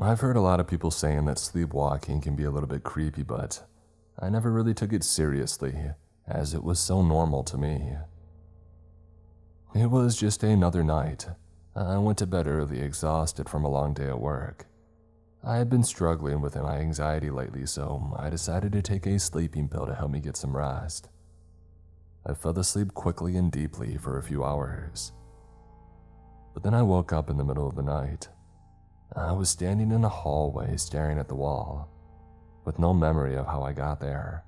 I've heard a lot of people saying that sleepwalking can be a little bit creepy, but I never really took it seriously, as it was so normal to me. It was just another night. I went to bed early, exhausted from a long day at work. I had been struggling with my anxiety lately, so I decided to take a sleeping pill to help me get some rest. I fell asleep quickly and deeply for a few hours. But then I woke up in the middle of the night. I was standing in a hallway staring at the wall, with no memory of how I got there.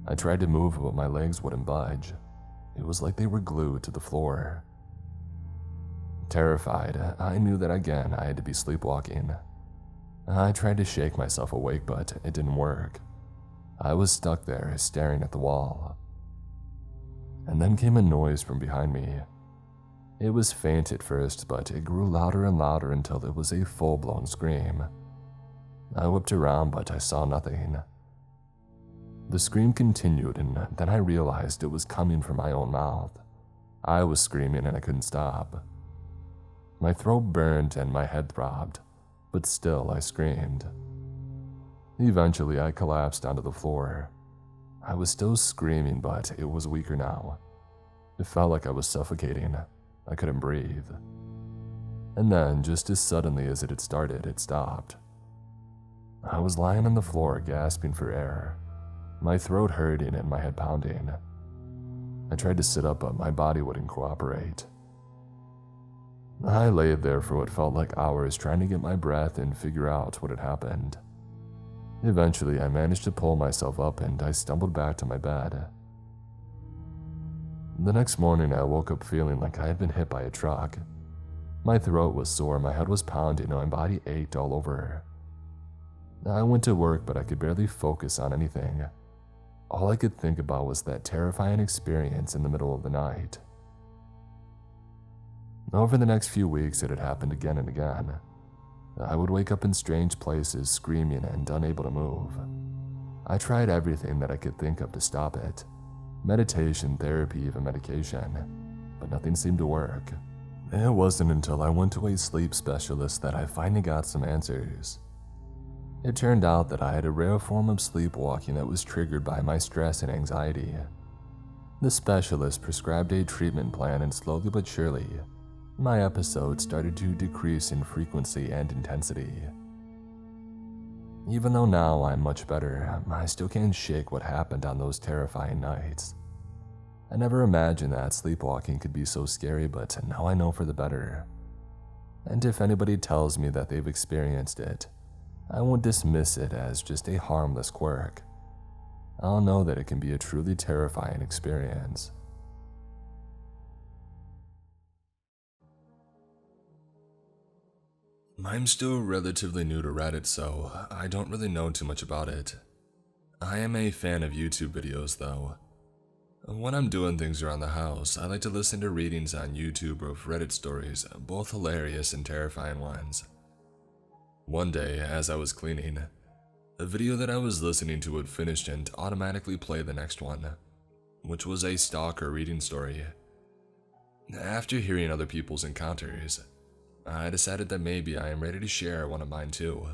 I tried to move, but my legs wouldn't budge. It was like they were glued to the floor. Terrified, I knew that again I had to be sleepwalking. I tried to shake myself awake, but it didn't work. I was stuck there, staring at the wall. And then came a noise from behind me. It was faint at first, but it grew louder and louder until it was a full-blown scream. I whipped around, but I saw nothing. The scream continued, and then I realized it was coming from my own mouth. I was screaming and I couldn't stop. My throat burned and my head throbbed, but still I screamed. Eventually, I collapsed onto the floor. I was still screaming, but it was weaker now. It felt like I was suffocating. I couldn't breathe. And then, just as suddenly as it had started, it stopped. I was lying on the floor, gasping for air, my throat hurting and my head pounding. I tried to sit up, but my body wouldn't cooperate. I lay there for what felt like hours, trying to get my breath and figure out what had happened. Eventually, I managed to pull myself up and I stumbled back to my bed. The next morning, I woke up feeling like I had been hit by a truck. My throat was sore, my head was pounding, and my body ached all over. I went to work, but I could barely focus on anything. All I could think about was that terrifying experience in the middle of the night. Over the next few weeks, it had happened again and again. I would wake up in strange places, screaming and unable to move. I tried everything that I could think of to stop it. Meditation, therapy, even medication, but nothing seemed to work. It wasn't until I went to a sleep specialist that I finally got some answers. It turned out that I had a rare form of sleepwalking that was triggered by my stress and anxiety. The specialist prescribed a treatment plan, and slowly but surely, my episodes started to decrease in frequency and intensity. Even though now I'm much better, I still can't shake what happened on those terrifying nights. I never imagined that sleepwalking could be so scary, but now I know for the better. And if anybody tells me that they've experienced it, I won't dismiss it as just a harmless quirk. I'll know that it can be a truly terrifying experience. I'm still relatively new to Reddit, so I don't really know too much about it. I am a fan of YouTube videos, though. When I'm doing things around the house, I like to listen to readings on YouTube of Reddit stories, both hilarious and terrifying ones. One day, as I was cleaning, a video that I was listening to had finished and automatically played the next one, which was a stalker reading story. After hearing other people's encounters, I decided that maybe I am ready to share one of mine too.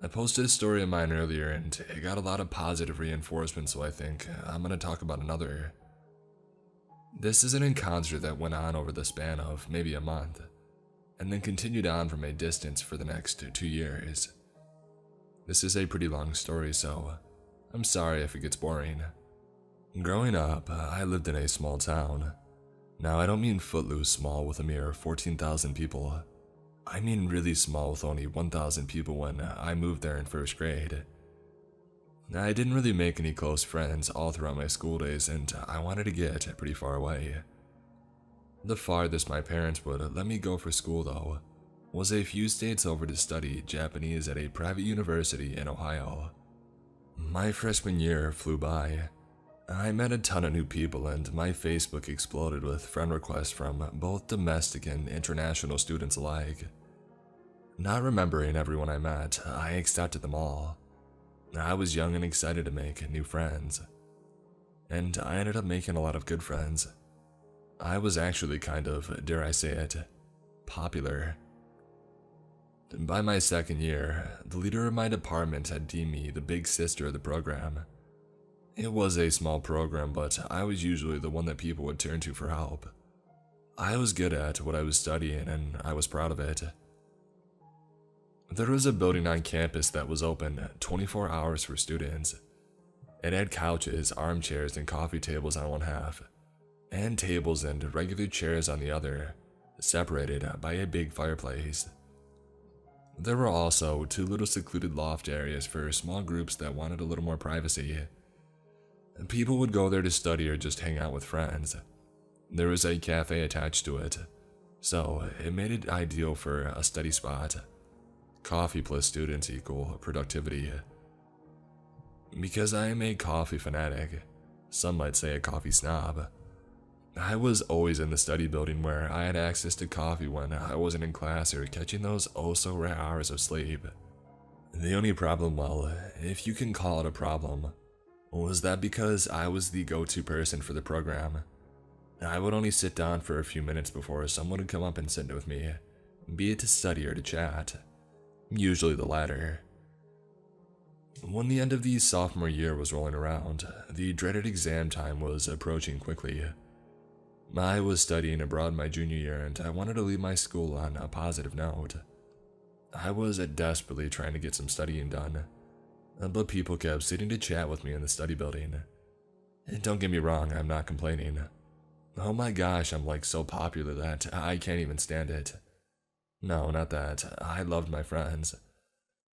I posted a story of mine earlier and it got a lot of positive reinforcement, so I think I'm going to talk about another. This is an encounter that went on over the span of maybe a month, and then continued on from a distance for the next 2 years. This is a pretty long story, so I'm sorry if it gets boring. Growing up, I lived in a small town. Now, I don't mean footloose small with a mere 14,000 people. I mean really small with only 1,000 people when I moved there in first grade. I didn't really make any close friends all throughout my school days, and I wanted to get pretty far away. The farthest my parents would let me go for school, though, was a few states over to study Japanese at a private university in Ohio. My freshman year flew by. I met a ton of new people, and my Facebook exploded with friend requests from both domestic and international students alike. Not remembering everyone I met, I accepted them all. I was young and excited to make new friends, and I ended up making a lot of good friends. I was actually kind of, dare I say it, popular. By my second year, the leader of my department had deemed me the big sister of the program. It was a small program, but I was usually the one that people would turn to for help. I was good at what I was studying, and I was proud of it. There was a building on campus that was open 24 hours for students. It had couches, armchairs, and coffee tables on one half, and tables and regular chairs on the other, separated by a big fireplace. There were also 2 little secluded loft areas for small groups that wanted a little more privacy. People would go there to study or just hang out with friends. There was a cafe attached to it, so it made it ideal for a study spot. Coffee plus students equal productivity. Because I am a coffee fanatic, some might say a coffee snob, I was always in the study building where I had access to coffee when I wasn't in class or catching those oh-so-rare hours of sleep. The only problem, well, if you can call it a problem, was that because I was the go-to person for the program, I would only sit down for a few minutes before someone would come up and sit with me, be it to study or to chat, usually the latter. When the end of the sophomore year was rolling around, the dreaded exam time was approaching quickly. I was studying abroad my junior year and I wanted to leave my school on a positive note. I was desperately trying to get some studying done, but people kept sitting to chat with me in the study building. And don't get me wrong, I'm not complaining. Oh my gosh, I'm like so popular that I can't even stand it. No, not that. I loved my friends.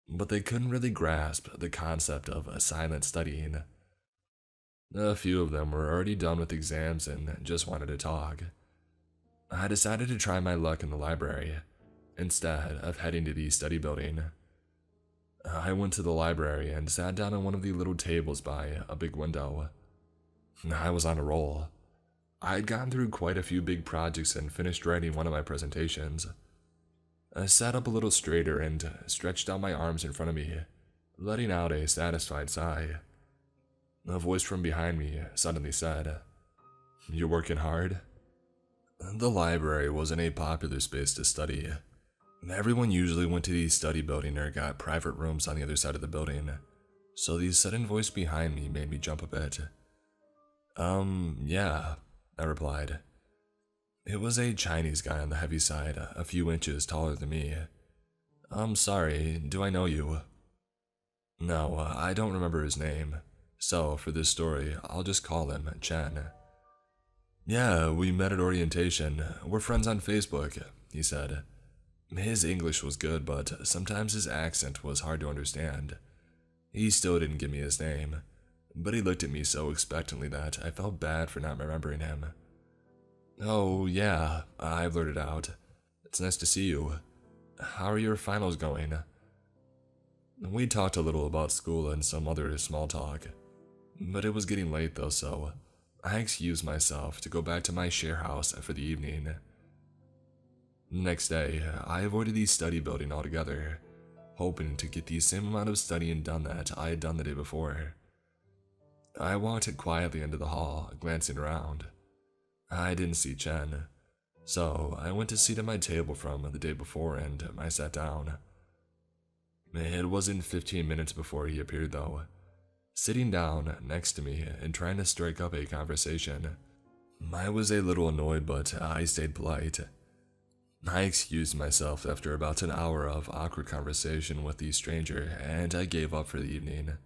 But they couldn't really grasp the concept of silent studying. A few of them were already done with exams and just wanted to talk. I decided to try my luck in the library, instead of heading to the study building. I went to the library and sat down on one of the little tables by a big window. I was on a roll. I had gotten through quite a few big projects and finished writing one of my presentations. I sat up a little straighter and stretched out my arms in front of me, letting out a satisfied sigh. A voice from behind me suddenly said, "You're working hard?" The library wasn't a popular space to study. Everyone usually went to the study building or got private rooms on the other side of the building, so the sudden voice behind me made me jump a bit. Yeah, I replied. It was a Chinese guy on the heavy side, a few inches taller than me. "I'm sorry, do I know you?" "No, I don't remember his name. So, for this story, I'll just call him Chen." "Yeah, we met at orientation. We're friends on Facebook," he said. His English was good, but sometimes his accent was hard to understand. He still didn't give me his name, but he looked at me so expectantly that I felt bad for not remembering him. "Oh, yeah," I blurted out. "It's nice to see you. How are your finals going?" We talked a little about school and some other small talk. But it was getting late though, so I excused myself to go back to my share house for the evening. The next day, I avoided the study building altogether, hoping to get the same amount of studying done that I had done the day before. I walked quietly into the hall, glancing around. I didn't see Chen, so I went to sit at my table from the day before and I sat down. It wasn't 15 minutes before he appeared though, sitting down next to me and trying to strike up a conversation. I was a little annoyed, but I stayed polite. I excused myself after about an hour of awkward conversation with the stranger, and I gave up for the evening.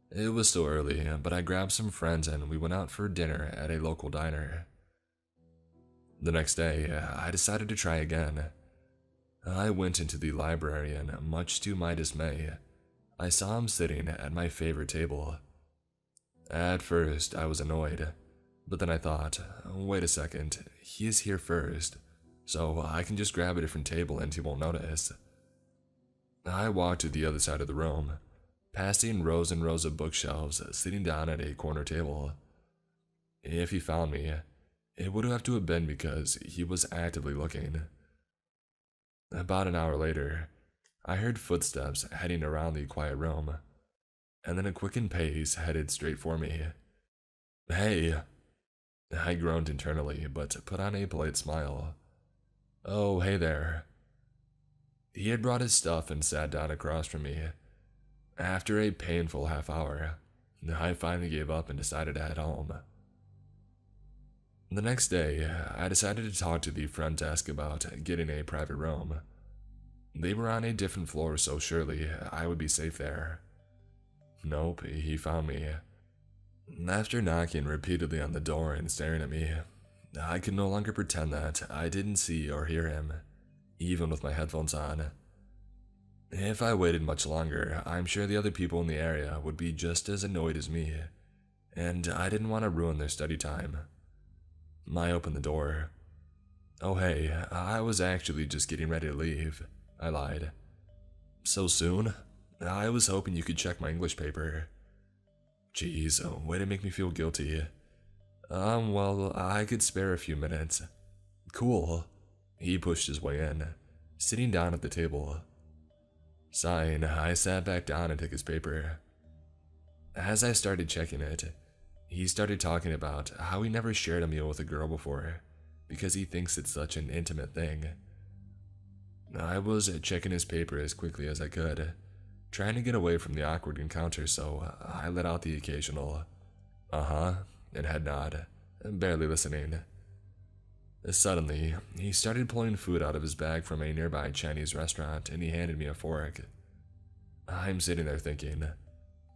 It was still early, but I grabbed some friends and we went out for dinner at a local diner. The next day, I decided to try again. I went into the library and, much to my dismay, I saw him sitting at my favorite table. At first, I was annoyed, but then I thought, wait a second, he is here first, so I can just grab a different table and he won't notice. I walked to the other side of the room, passing rows and rows of bookshelves, sitting down at a corner table. If he found me, it would have to have been because he was actively looking. About an hour later, I heard footsteps heading around the quiet room, and then a quickened pace headed straight for me. "Hey!" I groaned internally, but put on a polite smile. "Oh, hey there." He had brought his stuff and sat down across from me. After a painful half hour, I finally gave up and decided to head home. The next day, I decided to talk to the front desk about getting a private room. They were on a different floor, so surely I would be safe there. Nope, he found me. After knocking repeatedly on the door and staring at me, I could no longer pretend that I didn't see or hear him, even with my headphones on. If I waited much longer, I'm sure the other people in the area would be just as annoyed as me, and I didn't want to ruin their study time. I opened the door. "Oh hey, I was actually just getting ready to leave," I lied. "So soon? I was hoping you could check my English paper." Jeez, way to make me feel guilty. Well, I could spare a few minutes." "Cool." He pushed his way in, sitting down at the table. Sighing, I sat back down and took his paper. As I started checking it, he started talking about how he never shared a meal with a girl before, because he thinks it's such an intimate thing. I was checking his paper as quickly as I could, trying to get away from the awkward encounter, so I let out the occasional "uh-huh" and head nod, barely listening. Suddenly, he started pulling food out of his bag from a nearby Chinese restaurant, and he handed me a fork. I'm sitting there thinking,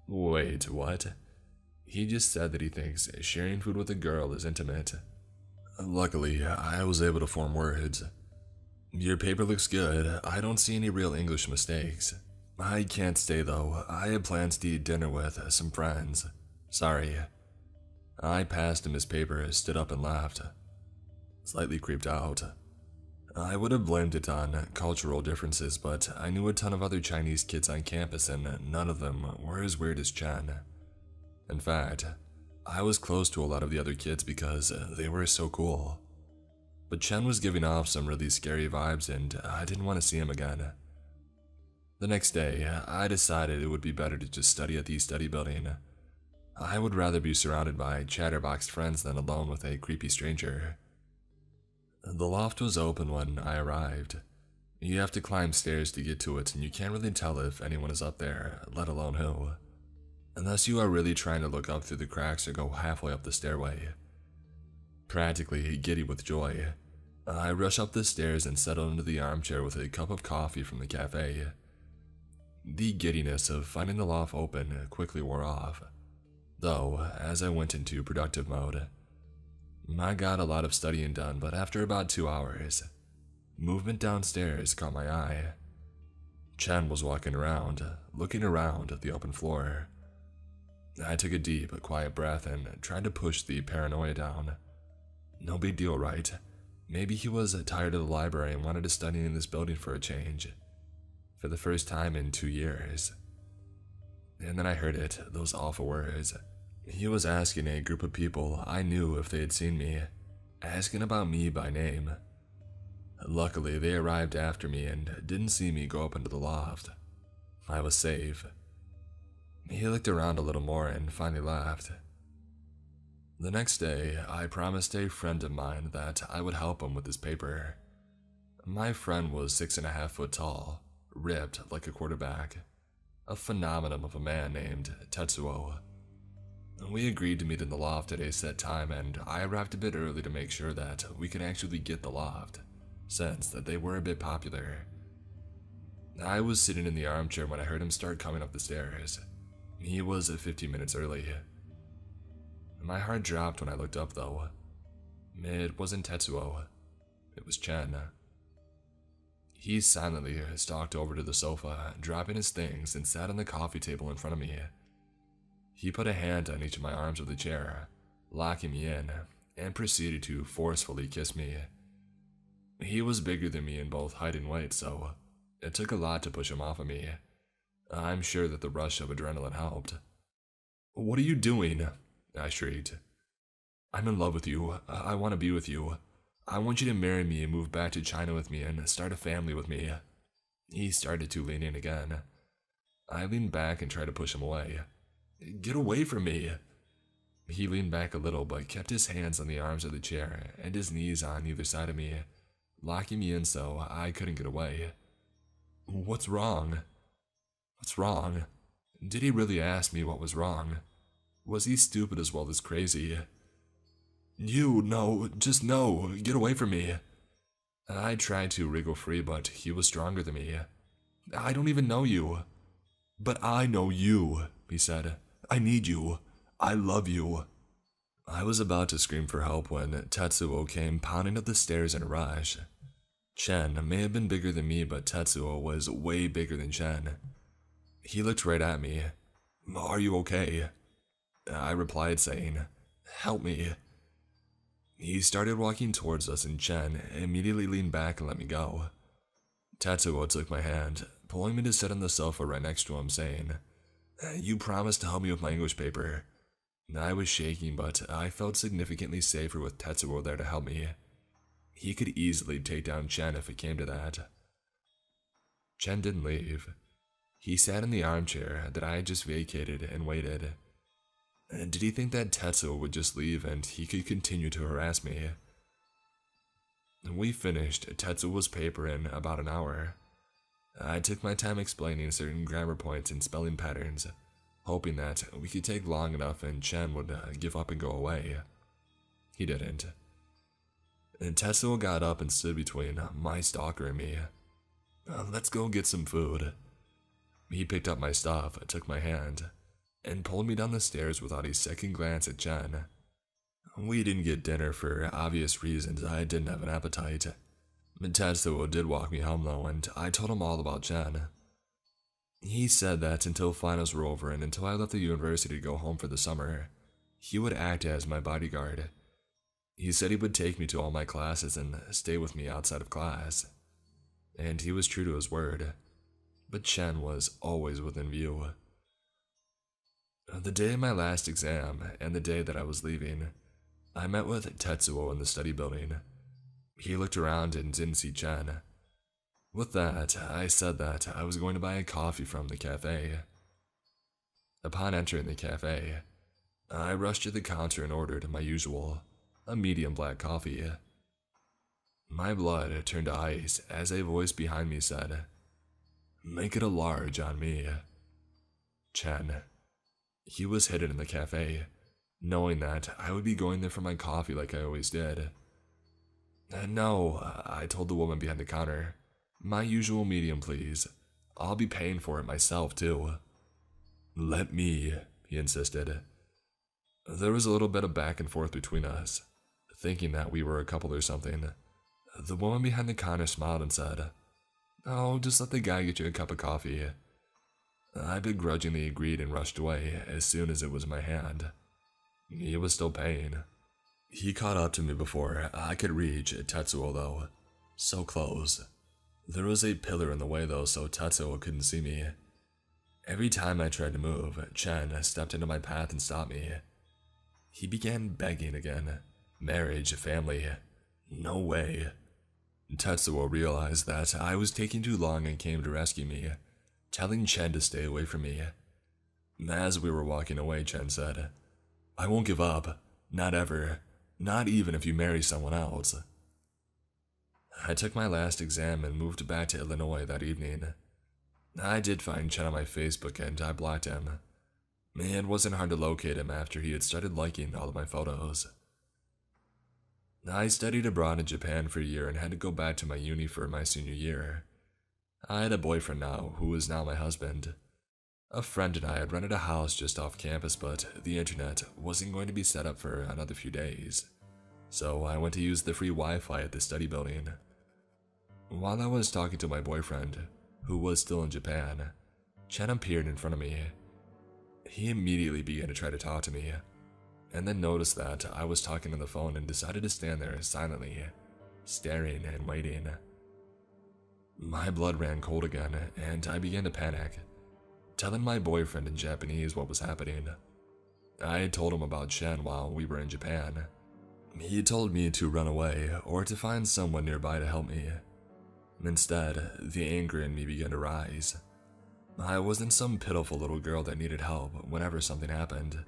wait, what? He just said that he thinks sharing food with a girl is intimate. Luckily, I was able to form words. "Your paper looks good. I don't see any real English mistakes. I can't stay though. I had plans to eat dinner with some friends. Sorry." I passed him his paper, stood up and laughed, slightly creeped out. I would have blamed it on cultural differences, but I knew a ton of other Chinese kids on campus and none of them were as weird as Chen. In fact, I was close to a lot of the other kids because they were so cool. But Chen was giving off some really scary vibes and I didn't want to see him again. The next day, I decided it would be better to just study at the study building. I would rather be surrounded by chatterbox friends than alone with a creepy stranger. The loft was open when I arrived. You have to climb stairs to get to it, and you can't really tell if anyone is up there, let alone who, unless you are really trying to look up through the cracks or go halfway up the stairway. Practically giddy with joy, I rush up the stairs and settle into the armchair with a cup of coffee from the cafe. The giddiness of finding the loft open quickly wore off, though as I went into productive mode. I got a lot of studying done, but after about 2 hours, movement downstairs caught my eye. Chen was walking around, looking around at the open floor. I took a deep, quiet breath and tried to push the paranoia down. No big deal, right? Maybe he was tired of the library and wanted to study in this building for a change. For the first time in 2 years. And then I heard it, those awful words. He was asking a group of people I knew if they had seen me, asking about me by name. Luckily, they arrived after me and didn't see me go up into the loft. I was safe. He looked around a little more and finally laughed. The next day, I promised a friend of mine that I would help him with his paper. My friend was 6.5 foot tall, ripped like a quarterback, a phenomenon of a man named Tetsuo. We agreed to meet in the loft at a set time, and I arrived a bit early to make sure that we could actually get the loft, since that they were a bit popular. I was sitting in the armchair when I heard him start coming up the stairs. He was 15 minutes early. My heart dropped when I looked up though. It wasn't Tetsuo. It was Chen. He silently stalked over to the sofa, dropping his things, and sat on the coffee table in front of me. He put a hand on each of my arms of the chair, locking me in, and proceeded to forcefully kiss me. He was bigger than me in both height and weight, so it took a lot to push him off of me. I'm sure that the rush of adrenaline helped. "What are you doing?" I shrieked. "I'm in love with you. I want to be with you. I want you to marry me and move back to China with me and start a family with me." He started to lean in again. I leaned back and tried to push him away. "Get away from me." He leaned back a little but kept his hands on the arms of the chair and his knees on either side of me, locking me in so I couldn't get away. What's wrong? What's wrong? Did he really ask me what was wrong? Was he stupid as well as crazy? No, just no, get away from me. I tried to wriggle free, but he was stronger than me. I don't even know you. But I know you, he said. I need you. I love you. I was about to scream for help when Tetsuo came pounding up the stairs in a rush. Chen may have been bigger than me, but Tetsuo was way bigger than Chen. He looked right at me. Are you okay? I replied saying, help me. He started walking towards us and Chen immediately leaned back and let me go. Tetsuo took my hand, pulling me to sit on the sofa right next to him, saying, you promised to help me with my English paper. I was shaking, but I felt significantly safer with Tetsuo there to help me. He could easily take down Chen if it came to that. Chen didn't leave. He sat in the armchair that I had just vacated and waited. Did he think that Tetsuo would just leave and he could continue to harass me? We finished Tetsuo's paper in about an hour. I took my time explaining certain grammar points and spelling patterns, hoping that we could take long enough and Chen would give up and go away. He didn't. And Tetsuo got up and stood between my stalker and me. Let's go get some food. He picked up my stuff, took my hand, and pulled me down the stairs without a second glance at Chen. We didn't get dinner for obvious reasons. I didn't have an appetite. Tetsuo did walk me home though, and I told him all about Chen. He said that until finals were over and until I left the university to go home for the summer, he would act as my bodyguard. He said he would take me to all my classes and stay with me outside of class. And he was true to his word. But Chen was always within view. The day of my last exam and the day that I was leaving, I met with Tetsuo in the study building. He looked around and didn't see Chen. With that, I said that I was going to buy a coffee from the cafe. Upon entering the cafe, I rushed to the counter and ordered my usual, a medium black coffee. My blood turned to ice as a voice behind me said, "Make it a large on me." Chen. He was hidden in the cafe, knowing that I would be going there for my coffee like I always did. No, I told the woman behind the counter. My usual medium, please. I'll be paying for it myself, too. Let me, he insisted. There was a little bit of back and forth between us, thinking that we were a couple or something. The woman behind the counter smiled and said, "Oh, just let the guy get you a cup of coffee." I begrudgingly agreed and rushed away as soon as it was in my hand. He was still paying. He caught up to me before I could reach Tetsuo, though. So close. There was a pillar in the way, though, so Tetsuo couldn't see me. Every time I tried to move, Chen stepped into my path and stopped me. He began begging again. Marriage, family. No way. Tetsuo realized that I was taking too long and came to rescue me, telling Chen to stay away from me. As we were walking away, Chen said, "I won't give up. Not ever. Not even if you marry someone else." I took my last exam and moved back to Illinois that evening. I did find Chen on my Facebook and I blocked him. It wasn't hard to locate him after he had started liking all of my photos. I studied abroad in Japan for a year and had to go back to my uni for my senior year. I had a boyfriend now, who is now my husband. A friend and I had rented a house just off campus, but the internet wasn't going to be set up for another few days, so I went to use the free Wi-Fi at the study building. While I was talking to my boyfriend, who was still in Japan, Chen appeared in front of me. He immediately began to try to talk to me, and then noticed that I was talking on the phone and decided to stand there silently, staring and waiting. My blood ran cold again, and I began to panic, telling my boyfriend in Japanese what was happening. I had told him about Chen while we were in Japan. He told me to run away or to find someone nearby to help me. Instead, the anger in me began to rise. I wasn't some pitiful little girl that needed help whenever something happened.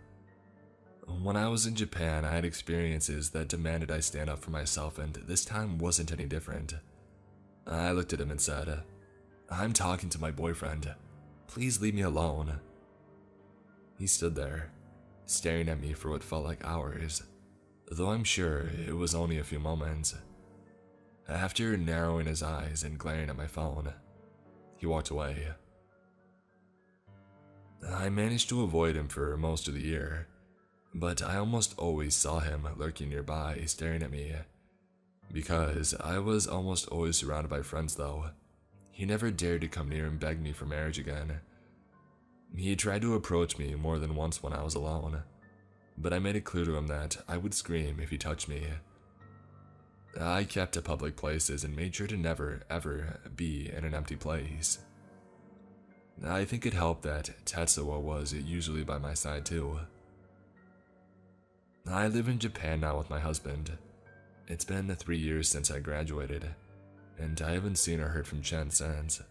When I was in Japan, I had experiences that demanded I stand up for myself, and this time wasn't any different. I looked at him and said, I'm talking to my boyfriend. Please leave me alone. He stood there, staring at me for what felt like hours, though I'm sure it was only a few moments. After narrowing his eyes and glaring at my phone, he walked away. I managed to avoid him for most of the year, but I almost always saw him lurking nearby, staring at me. Because I was almost always surrounded by friends though, he never dared to come near and beg me for marriage again. He tried to approach me more than once when I was alone, but I made it clear to him that I would scream if he touched me. I kept to public places and made sure to never, ever be in an empty place. I think it helped that Tetsuo was usually by my side too. I live in Japan now with my husband. It's been 3 years since I graduated, and I haven't seen or heard from Chen since.